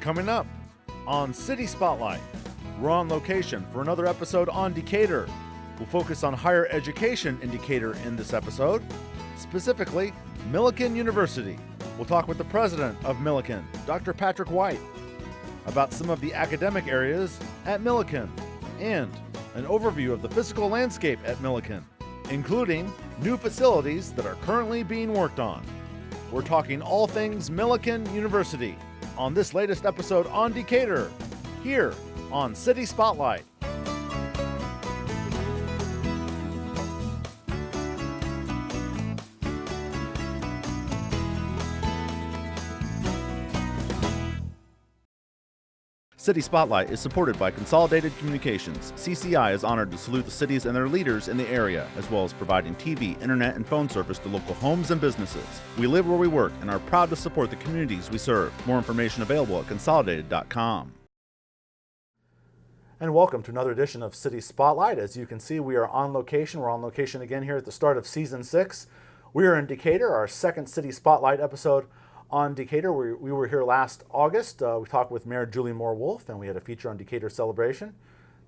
Coming up on City Spotlight, we're on location for another episode on Decatur. We'll focus on higher education in Decatur in this episode, specifically Millikin University. We'll talk with the president of Millikin, Dr. Patrick White, about some of the academic areas at Millikin and an overview of the physical landscape at Millikin, including new facilities that are currently being worked on. We're talking all things Millikin University on this latest episode on Decatur, here on City Spotlight. City Spotlight is supported by Consolidated Communications. CCI is honored to salute the cities and their leaders in the area, as well as providing TV, internet, and phone service to local homes and businesses. We live where we work and are proud to support the communities we serve. More information available at consolidated.com. And welcome to another edition of City Spotlight. As you can see, we are on location. We're on location again here at the start of Season 6. We are in Decatur, our second City Spotlight episode on Decatur. We were here last August. We talked with Mayor Julie Moore-Wolf, and we had a feature on Decatur celebration.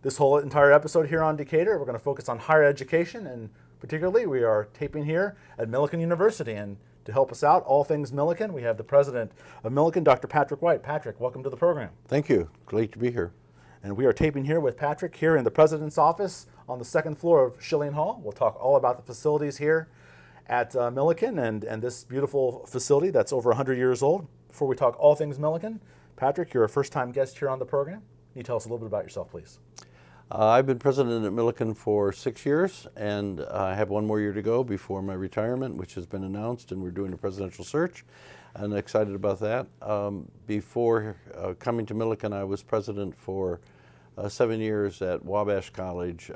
This whole entire episode here on Decatur, we're going to focus on higher education, and particularly we are taping here at Millikin University. And to help us out, all things Millikin, we have the president of Millikin, Dr. Patrick White. Patrick, welcome to the program. Thank you. Great to be here. And we are taping here with Patrick here in the president's office on the second floor of Schilling Hall. We'll talk all about the facilities here at Millikin and this beautiful facility that's over 100 years old. Before we talk all things Millikin, Patrick, you're a first-time guest here on the program. Can you tell us a little bit about yourself, please? I've been president at Millikin for 6 years, and I have one more year to go before my retirement, which has been announced, and we're doing a presidential search. I'm excited about that. Before coming to Millikin, I was president for 7 years at Wabash College,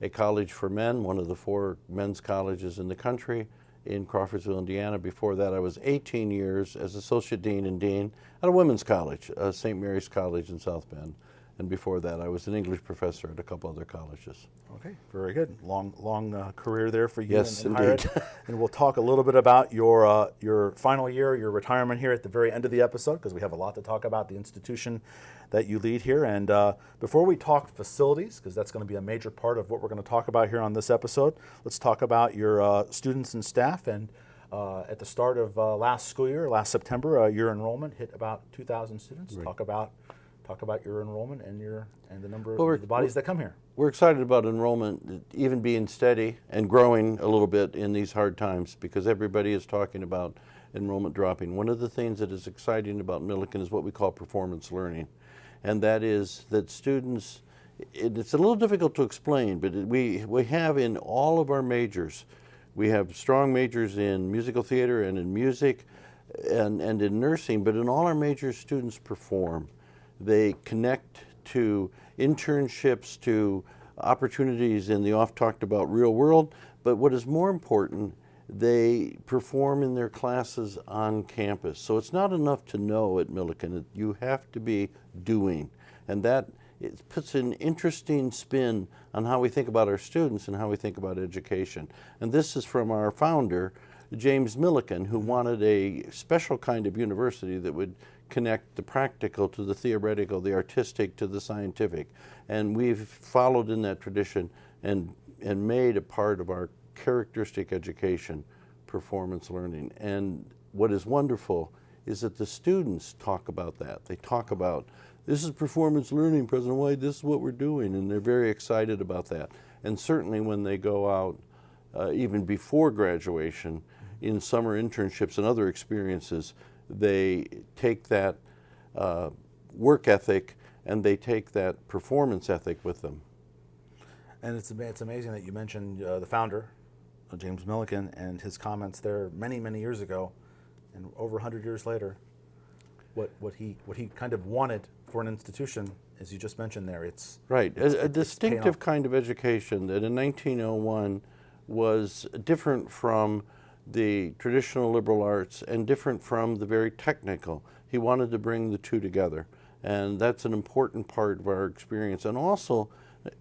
a college for men, one of the 4 men's colleges in the country in Crawfordsville, Indiana. Before that, I was 18 years as associate dean and dean at a women's college, St. Mary's College in South Bend. And before that, I was an English professor at a couple other colleges. Okay, very good. Long career there for you. Yes, in higher indeed. ed. And we'll talk a little bit about your final year, your retirement here at the very end of the episode, because we have a lot to talk about the institution that you lead here. And before we talk facilities, because that's going to be a major part of what we're going to talk about here on this episode, let's talk about your students and staff. And at the start of last school year, last September, your enrollment hit about 2,000 students. Right. Talk about your enrollment and the number of the bodies that come here. We're excited about enrollment even being steady and growing a little bit in these hard times, because everybody is talking about enrollment dropping. One of the things that is exciting about Millikin is what we call performance learning. And that is that students, it's a little difficult to explain, but we have in all of our majors, we have strong majors in musical theater and in music and in nursing, but in all our majors, students perform. They connect to internships, to opportunities in the oft-talked about real world, but what is more important, they perform in their classes on campus. So it's not enough to know at Millikin, you have to be doing. And that it puts an interesting spin on how we think about our students and how we think about education. And this is from our founder, James Millikin, who wanted a special kind of university that would connect the practical to the theoretical, the artistic to the scientific. And we've followed in that tradition and made a part of our characteristic education, performance learning. And what is wonderful is that the students talk about that. They talk about, this is performance learning, President White, this is what we're doing, and they're very excited about that. And certainly when they go out, even before graduation, in summer internships and other experiences, they take that work ethic and they take that performance ethic with them. And it's amazing that you mentioned the founder, James Millikin, and his comments there many years ago, and over 100 years later, what he kind of wanted for an institution, as you just mentioned there, it's right. A distinctive kind of education that in 1901 was different from the traditional liberal arts and different from the very technical. He wanted to bring the two together, and that's an important part of our experience. And also,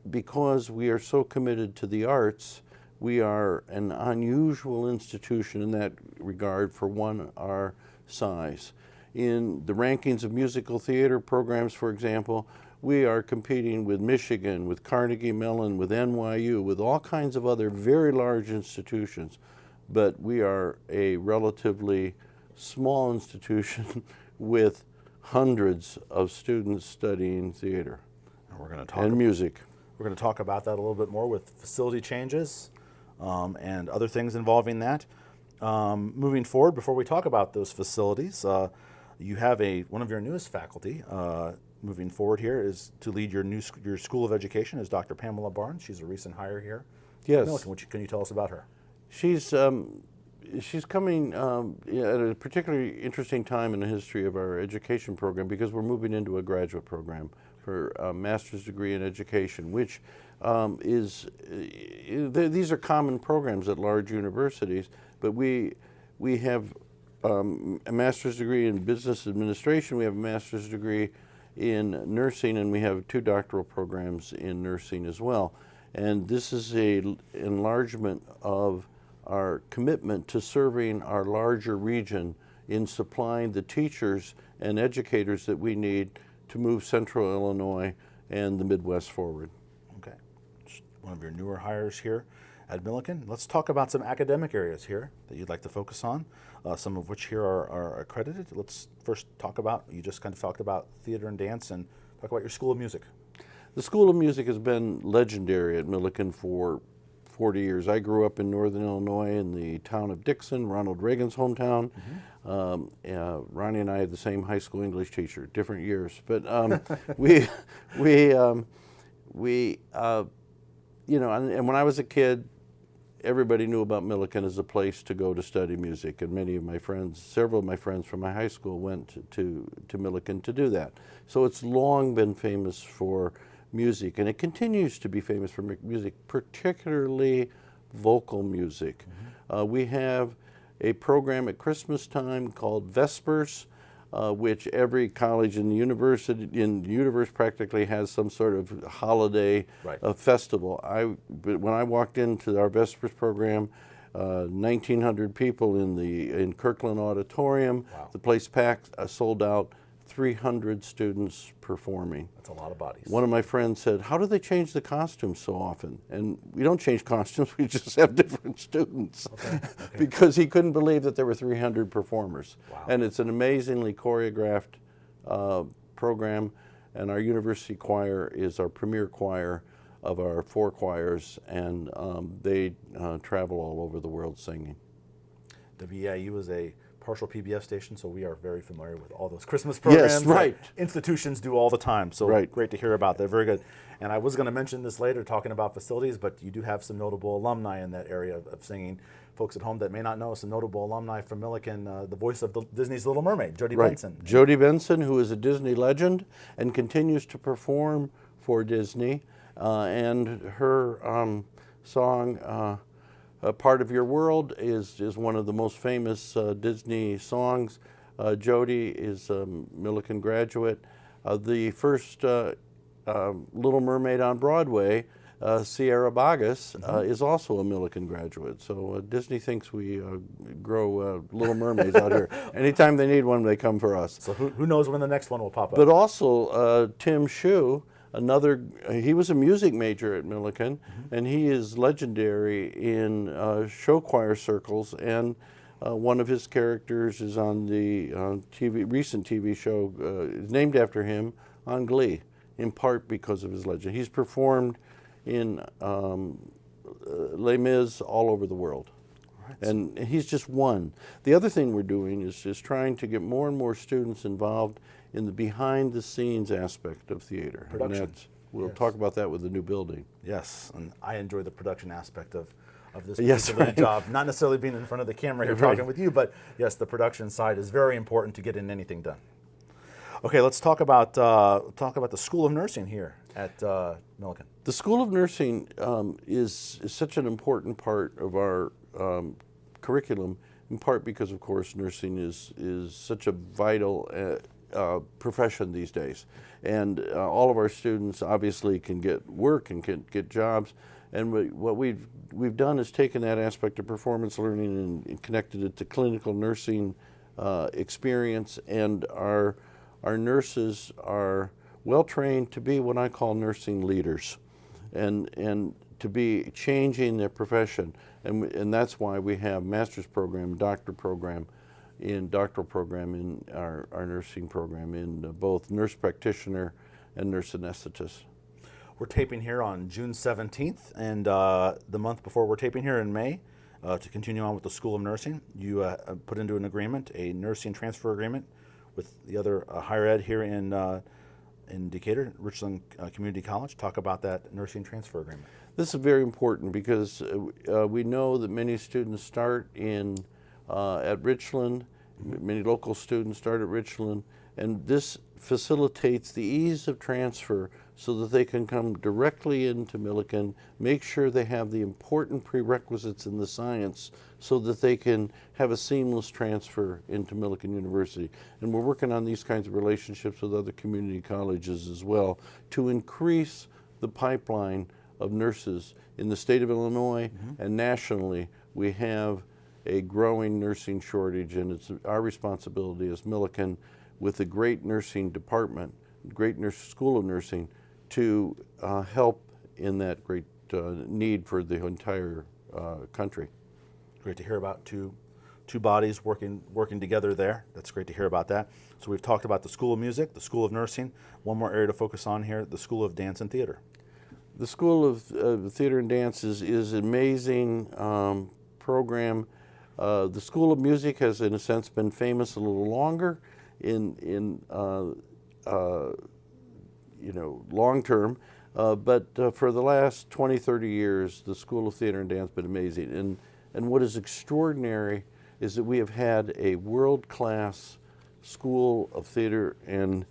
because we are so committed to the arts, we are an unusual institution in that regard for one our size. in the rankings of musical theater programs, for example. We are competing with Michigan, with Carnegie Mellon, with NYU, with all kinds of other very large institutions. But we are a relatively small institution with hundreds of students studying theater And we're going to talk and music. We're going to talk about that a little bit more with facility changes and other things involving that. Moving forward, before we talk about those facilities, you have one of your newest faculty moving forward here is to lead your School of Education is Dr. Pamela Barnes. She's a recent hire here. Yes. Millikin, can you tell us about her? She's coming at a particularly interesting time in the history of our education program because we're moving into a graduate program for a master's degree in education, which these are common programs at large universities, but we have a master's degree in business administration, we have a master's degree in nursing, and we have 2 doctoral programs in nursing as well. And this is an enlargement of our commitment to serving our larger region in supplying the teachers and educators that we need to move Central Illinois and the Midwest forward. Okay. One of your newer hires here at Millikin. Let's talk about some academic areas here that you'd like to focus on, some of which here are accredited. Let's first talk about, you just kind of talked about theater and dance, and talk about your School of Music. The School of Music has been legendary at Millikin for 40 years. I grew up in northern Illinois in the town of Dixon, Ronald Reagan's hometown. Ronnie and I had the same high school English teacher, different years. But and when I was a kid, everybody knew about Millikin as a place to go to study music, and many of my friends, several of my friends from my high school went to Millikin to do that. So it's long been famous for music, and it continues to be famous for music, particularly vocal music. We have a program at Christmas time called Vespers, which every college in the universe practically has some sort of holiday festival. When I walked into our Vespers program, 1,900 people in Kirkland Auditorium. Wow. The place packed, sold out. 300 students performing. That's a lot of bodies. One of my friends said, "How do they change the costumes so often?" And we don't change costumes, we just have different students. Okay. Because he couldn't believe that there were 300 performers. Wow. And it's an amazingly choreographed program, and our university choir is our premier choir of our 4 choirs, and they travel all over the world singing. WEIU is a partial PBS station, so we are very familiar with all those Christmas programs. Yes, right. That institutions do all the time, so great to hear about that. Very good. And I was going to mention this later, talking about facilities, but you do have some notable alumni in that area of singing. Folks at home that may not know, some notable alumni from Millikin, the voice of Disney's Little Mermaid, Jodie Benson. Jodie Benson, who is a Disney legend and continues to perform for Disney, and her song, Part of Your World is one of the most famous Disney songs. Jodie is a Millikin graduate. The first Little Mermaid on Broadway, Sierra Boggess, is also a Millikin graduate. So Disney thinks we grow Little Mermaids out here. Anytime they need one, they come for us. So who knows when the next one will pop up. But also Tim Shue, he was a music major at Millikin, and he is legendary in show choir circles, and one of his characters is on the recent TV show is named after him on Glee, in part because of his legend. He's performed in Les Mis all over the world. Right. And he's just one. The other thing we're doing is just trying to get more and more students involved in the behind-the-scenes aspect of theater. Production. We'll talk about that with the new building. Yes, and I enjoy the production aspect of this Yes, particular right. job. Not necessarily being in front of the camera here talking with you, but yes, the production side is very important to getting anything done. Okay, let's talk about the School of Nursing here at Millikin. The School of Nursing is such an important part of our curriculum, in part because, of course, nursing is such a vital profession these days. And all of our students obviously can get work and can get jobs. And what we've done is taken that aspect of performance learning and connected it to clinical nursing experience, and our nurses are well trained to be what I call nursing leaders, and to be changing their profession, and that's why we have master's program, doctoral program in our nursing program in both nurse practitioner and nurse anesthetist. We're taping here on June 17th, and the month before we're taping here in May, to continue on with the School of Nursing, you put into an agreement, a nursing transfer agreement with the other higher ed here in Decatur, Richland Community College. Talk about that nursing transfer agreement. This is very important because we know that many students start at Richland, many local students start at Richland, and this facilitates the ease of transfer so that they can come directly into Millikin, make sure they have the important prerequisites in the science so that they can have a seamless transfer into Millikin University. And we're working on these kinds of relationships with other community colleges as well to increase the pipeline of nurses in the state of Illinois and nationally. We have a growing nursing shortage, and it's our responsibility as Millikin, with a great nursing department, great school of nursing, to help in that great need for the entire country. Great to hear about two bodies working together there. That's great to hear about that. So we've talked about the School of Music, the School of Nursing. One more area to focus on here, the School of Dance and Theater. The School of Theater and Dance is an amazing program. The School of Music has, in a sense, been famous a little longer in long term, but for the last 20, 30 years, the School of Theater and Dance has been amazing. And what is extraordinary is that we have had a world-class School of Theater and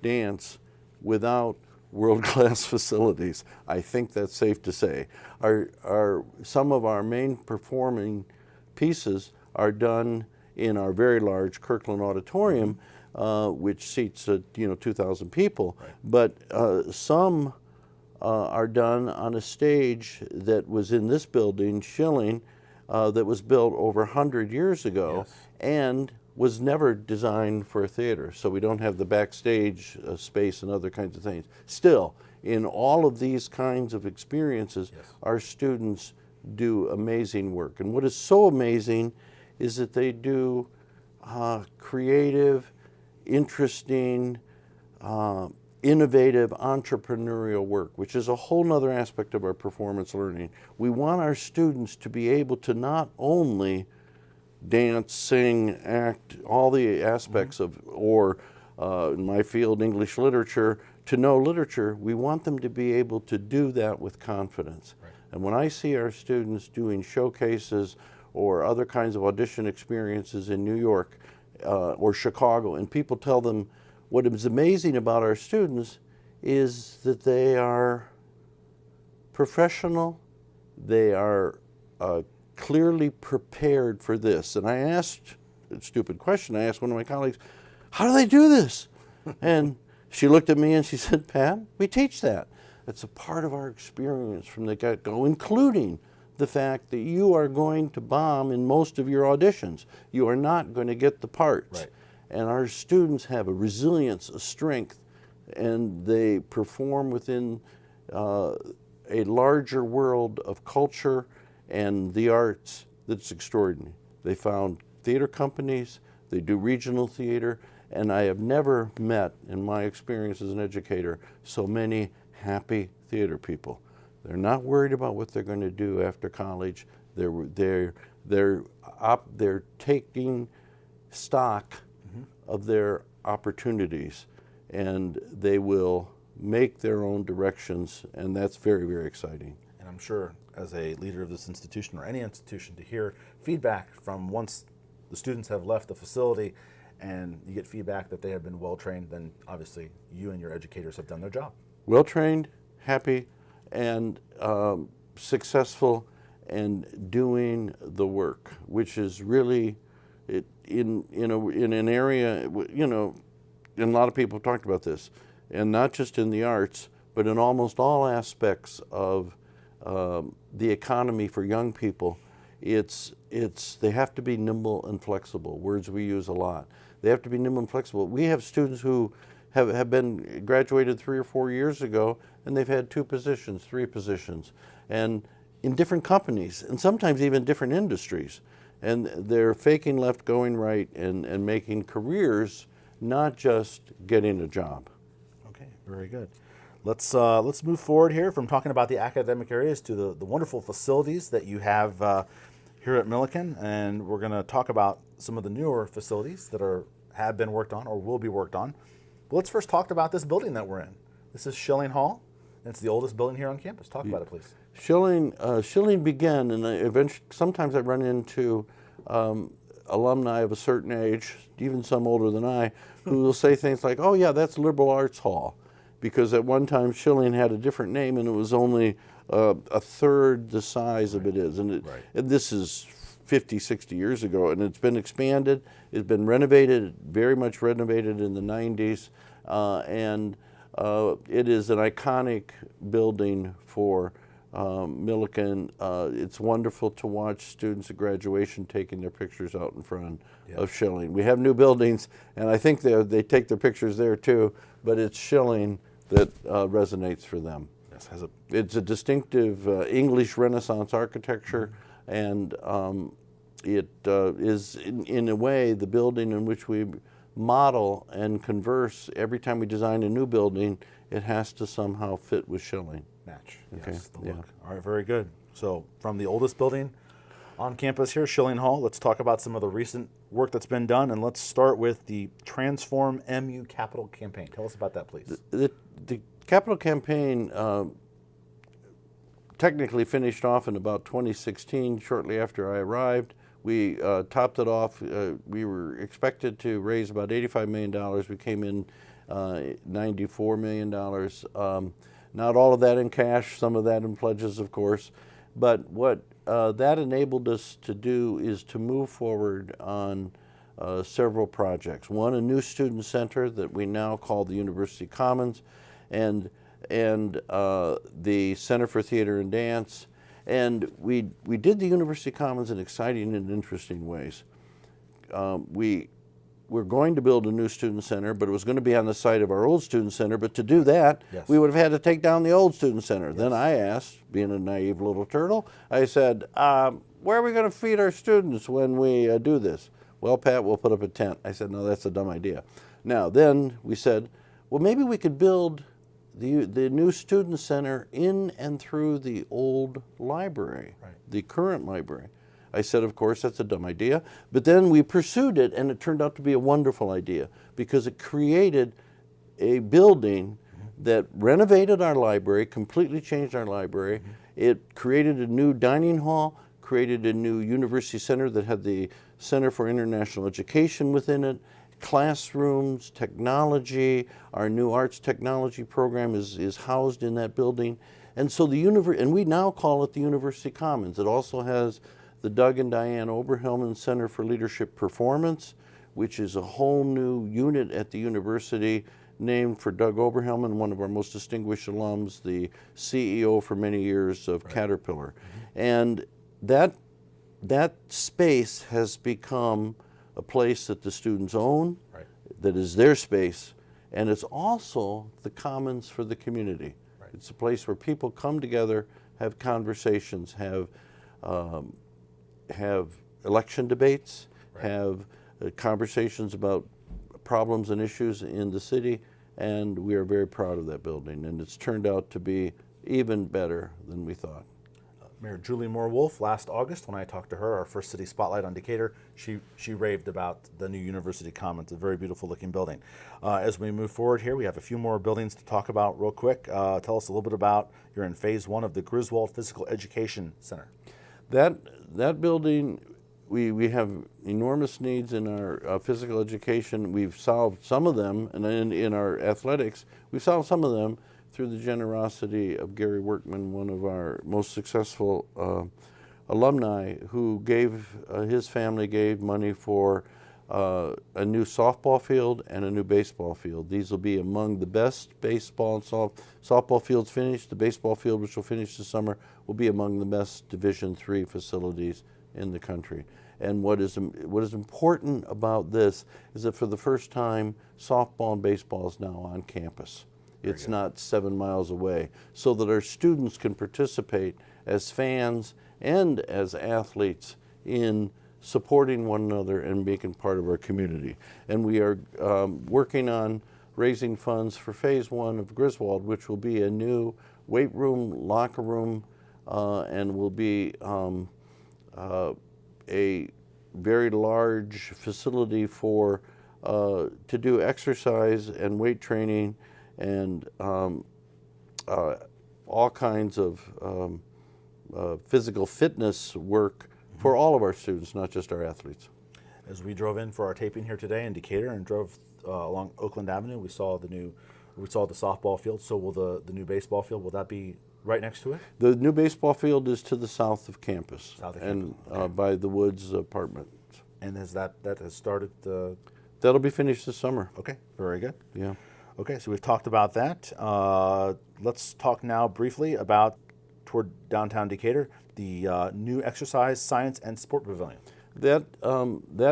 Dance without world-class facilities. I think that's safe to say. Some of our main performing pieces are done in our very large Kirkland Auditorium, which seats 2,000 people. Right. But some are done on a stage that was in this building, Schilling, that was built over 100 years ago, yes, and was never designed for a theater. So we don't have the backstage space and other kinds of things. Still, in all of these kinds of experiences, yes, our students do amazing work. And what is so amazing is that they do creative, interesting, innovative, entrepreneurial work, which is a whole nother aspect of our performance learning. We want our students to be able to not only dance, sing, act, all the aspects of, or in my field, English literature, to know literature. We want them to be able to do that with confidence. Right. And when I see our students doing showcases or other kinds of audition experiences in New York or Chicago, and people tell them what is amazing about our students is that they are professional, they are clearly prepared for this. And I asked a stupid question. I asked one of my colleagues, how do they do this? And she looked at me and she said, Pat, we teach that. It's a part of our experience from the get-go, including the fact that you are going to bomb in most of your auditions. You are not going to get the parts. Right. And our students have a resilience, a strength, and they perform within a larger world of culture and the arts that's extraordinary. They found theater companies, they do regional theater, and I have never met, in my experience as an educator, so many happy theater people. They're not worried about what they're going to do after college. They're taking stock of their opportunities, and they will make their own directions, and that's very, very exciting. And I'm sure as a leader of this institution or any institution, to hear feedback from once the students have left the facility and you get feedback that they have been well trained, then obviously you and your educators have done their job. Well trained, happy, and successful, and doing the work, which is really in an area, and a lot of people have talked about this, and not just in the arts, but in almost all aspects of the economy for young people. they have to be nimble and flexible, words we use a lot. They have to be nimble and flexible. We have students who have been graduated 3 or 4 years ago, and they've had 2 positions, 3 positions, and in different companies, and sometimes even different industries. And they're faking left, going right, and making careers, not just getting a job. Okay, very good. Let's move forward here from talking about the academic areas to the wonderful facilities that you have here at Millikin, and we're going to talk about some of the newer facilities that have been worked on or will be worked on. But let's first talk about this building that we're in. This is Schilling Hall. It's the oldest building here on campus. Talk about it, please. Schilling began, and eventually, sometimes I run into alumni of a certain age, even some older than I, who will say things like, "Oh yeah, that's Liberal Arts Hall," because at one time Schilling had a different name, and it was only a third the size of it is. And this is 50, 60 years ago, and it's been expanded. It's been renovated, very much renovated in the 90s, and it is an iconic building for Millikin. It's wonderful to watch students at graduation taking their pictures out in front of Schilling. We have new buildings, and I think they take their pictures there too, but it's Schilling that resonates for them. Yes, it's a distinctive English Renaissance architecture, and it is in a way the building in which we model and converse. Every time we design a new building, it has to somehow fit with Schilling. Match. Yes, the look. All right, very good. So from the oldest building on campus here, Schilling Hall, let's talk about some of the recent work that's been done, and let's start with the Transform MU Capital Campaign. Tell us about that, please. The Capital Campaign technically finished off in about 2016, shortly after I arrived. We topped it off. We were expected to raise about $85 million. We came in $94 million. Not all of that in cash, some of that in pledges, of course. But what that enabled us to do is to move forward on several projects. One, a new student center that we now call the University Commons, and the Center for Theater and Dance. And we did the University Commons in exciting and interesting ways. We're going to build a new student center, but it was going to be on the site of our old student center. But to do that, we would have had to take down the old student center. Then I asked, being a naive little turtle, I said, where are we going to feed our students when we do this? Well, Pat, we'll put up a tent. I said, no, that's a dumb idea. Now, then we said, well, maybe we could build the new student center in and through the old library, the current library. I said, of course, that's a dumb idea. But then we pursued it, and it turned out to be a wonderful idea because it created a building that renovated our library, completely changed our library. It created a new dining hall, created a new university center that had the Center for International Education within it, classrooms, technology. Our new arts technology program is housed in that building. And so and we now call it the University Commons. It also has the Doug and Diane Oberhelman Center for Leadership Performance, which is a whole new unit at the university named for Doug Oberhelman, one of our most distinguished alums, the CEO for many years of Caterpillar. And that space has become a place that the students own, that is their space, and it's also the commons for the community. It's a place where people come together, have conversations, have election debates, have conversations about problems and issues in the city, and we are very proud of that building, and it's turned out to be even better than we thought. Mayor Julie Moore-Wolf, last August when I talked to her, our first city spotlight on Decatur, she raved about the new University Commons, a very beautiful looking building. As we move forward here, we have a few more buildings to talk about real quick. Tell us a little bit about, you're in phase 1 of the Griswold Physical Education Center. That building, we have enormous needs in our physical education. We've solved some of them, and in our athletics, we've solved some of them through the generosity of Gary Workman, one of our most successful alumni, who his family gave money for a new softball field and a new baseball field. These will be among the best baseball and softball fields finished. The baseball field, which will finish this summer, will be among the best Division III facilities in the country. And what is important about this is that for the first time, softball and baseball is now on campus. It's not 7 miles away, so that our students can participate as fans and as athletes in supporting one another and making part of our community. And we are working on raising funds for phase 1 of Griswold, which will be a new weight room, locker room, and will be a very large facility for to do exercise and weight training and all kinds of physical fitness work for all of our students, not just our athletes. As we drove in for our taping here today in Decatur and drove along Oakland Avenue, we saw the softball field. So will the new baseball field, will that be right next to it? The new baseball field is to the south of campus, Okay. By the Woods apartment. And that has started? That'll be finished this summer. Okay, very good. Yeah. Okay, so we've talked about that. Let's talk now briefly about, toward downtown Decatur, the new exercise, science, and sport pavilion. That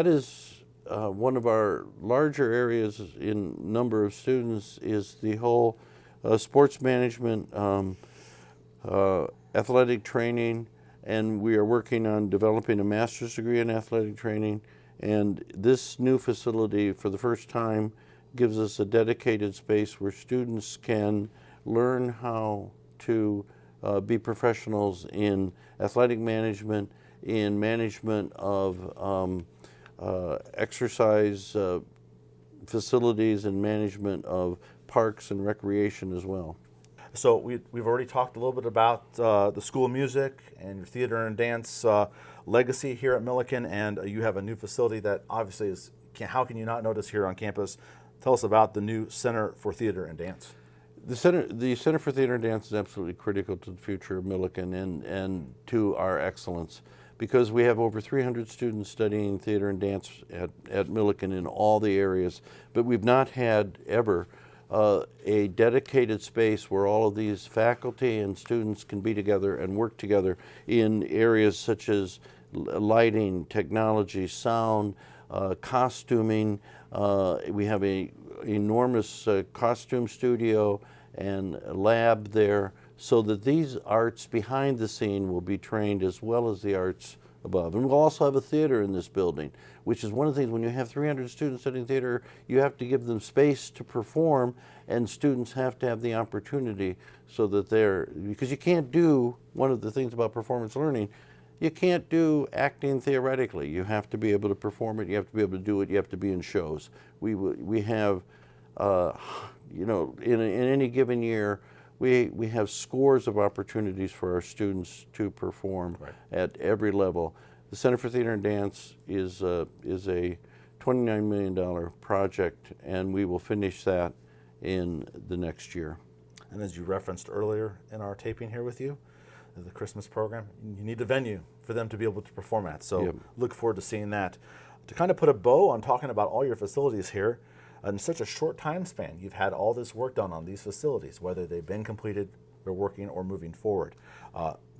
is one of our larger areas in number of students, is the whole sports management, athletic training, and we are working on developing a master's degree in athletic training. And this new facility, for the first time, gives us a dedicated space where students can learn how to be professionals in athletic management, in management of exercise facilities, and management of parks and recreation as well. So we've already talked a little bit about the School of Music and your theater and dance legacy here at Millikin, and you have a new facility that obviously is, how can you not notice here on campus? Tell us about the new Center for Theater and Dance. The Center for Theater and Dance is absolutely critical to the future of Millikin and to our excellence, because we have over 300 students studying theater and dance at Millikin in all the areas, but we've not had ever a dedicated space where all of these faculty and students can be together and work together in areas such as lighting, technology, sound, costuming. We have an enormous costume studio and lab there, so that these arts behind the scene will be trained as well as the arts above. And we'll also have a theater in this building, which is one of the things, when you have 300 students studying theater, you have to give them space to perform, and students have to have the opportunity so that because you can't do, one of the things about performance learning, you can't do acting theoretically. You have to be able to perform it, you have to be able to do it, you have to be in shows. We have, in any given year, we have scores of opportunities for our students to perform at every level. The Center for Theater and Dance is a $29 million project, and we will finish that in the next year. And as you referenced earlier in our taping here with you, the Christmas program, you need a venue for them to be able to perform at. So look forward to seeing that. To kind of put a bow on talking about all your facilities here, in such a short time span, you've had all this work done on these facilities, whether they've been completed, they're working, or moving forward.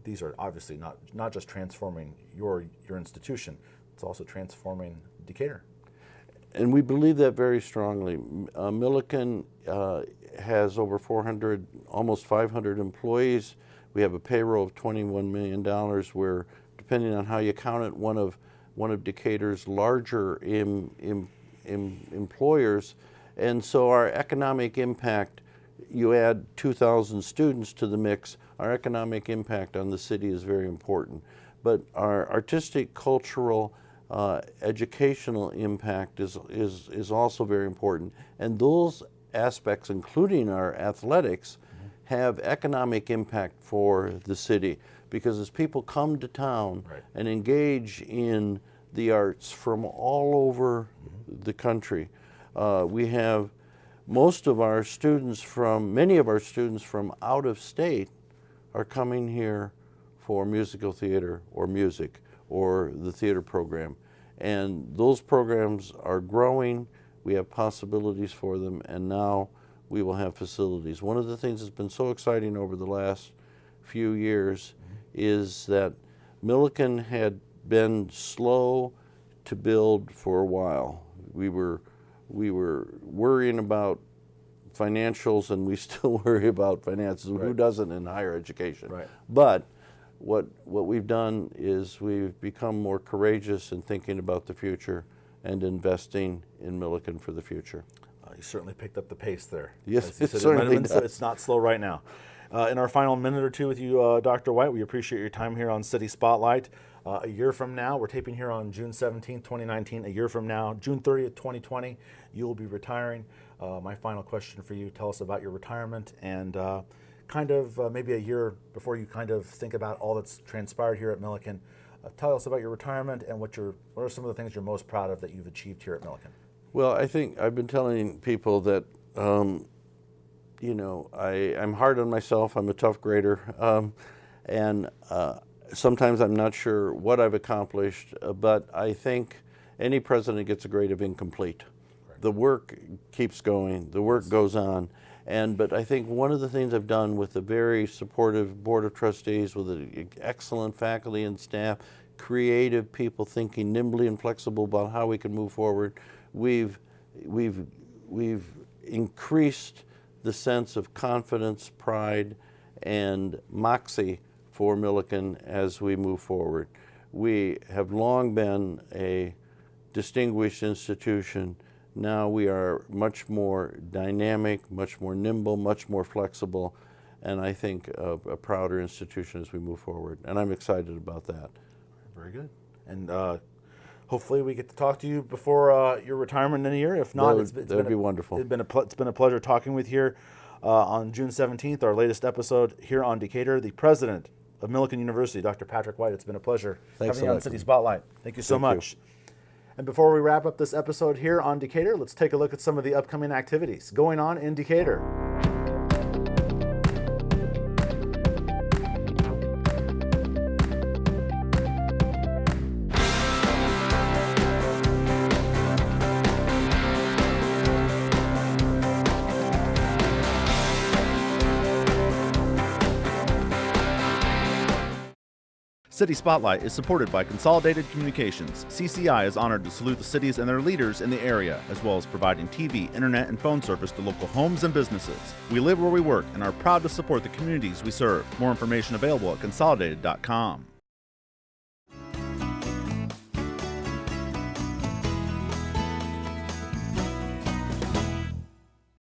These are obviously not just transforming your institution, it's also transforming Decatur. And we believe that very strongly. Millikin has over 400, almost 500 employees. We have a payroll of $21 million. We're, depending on how you count it, one of Decatur's larger employers. And so our economic impact, you add 2,000 students to the mix, our economic impact on the city is very important. But our artistic, cultural, educational impact is also very important. And those aspects, including our athletics, have economic impact for the city, because as people come to town and engage in the arts from all over the country, we have many of our students from out of state are coming here for musical theater or music or the theater program. And those programs are growing. We have possibilities for them, and now we will have facilities. One of the things that's been so exciting over the last few years is that Millikin had been slow to build for a while. We were worrying about financials, and we still worry about finances. Right. Who doesn't in higher education? Right. But what we've done is we've become more courageous in thinking about the future and investing in Millikin for the future. You certainly picked up the pace there. Yes, it certainly does. It's not slow right now. In our final minute or two with you, Dr. White, we appreciate your time here on City Spotlight. A year from now, we're taping here on June 17th, 2019. A year from now, June 30th, 2020, you will be retiring. My final question for you, tell us about your retirement and maybe a year before you kind of think about all that's transpired here at Millikin. Tell us about your retirement and what are some of the things you're most proud of that you've achieved here at Millikin? Well, I think I've been telling people that, I'm hard on myself. I'm a tough grader. Sometimes I'm not sure what I've accomplished, but I think any president gets a grade of incomplete. Right. The work keeps going. The work goes on. But I think one of the things I've done with a very supportive board of trustees, with an excellent faculty and staff, creative people thinking nimbly and flexible about how we can move forward, we've increased the sense of confidence, pride, and moxie for Millikin as we move forward. We have long been a distinguished institution. Now we are much more dynamic, much more nimble, much more flexible, and I think a prouder institution as we move forward. And I'm excited about that. Very good. And hopefully we get to talk to you before your retirement in a year. If not, that'd be wonderful. It's been a pleasure talking with you here on June 17th, our latest episode here on Decatur. The president of Millikin University, Dr. Patrick White. It's been a pleasure having you on City Spotlight. Thank you so much. And before we wrap up this episode here on Decatur, let's take a look at some of the upcoming activities going on in Decatur. City Spotlight is supported by Consolidated Communications. CCI is honored to salute the cities and their leaders in the area, as well as providing TV, internet, and phone service to local homes and businesses. We live where we work and are proud to support the communities we serve. More information available at consolidated.com.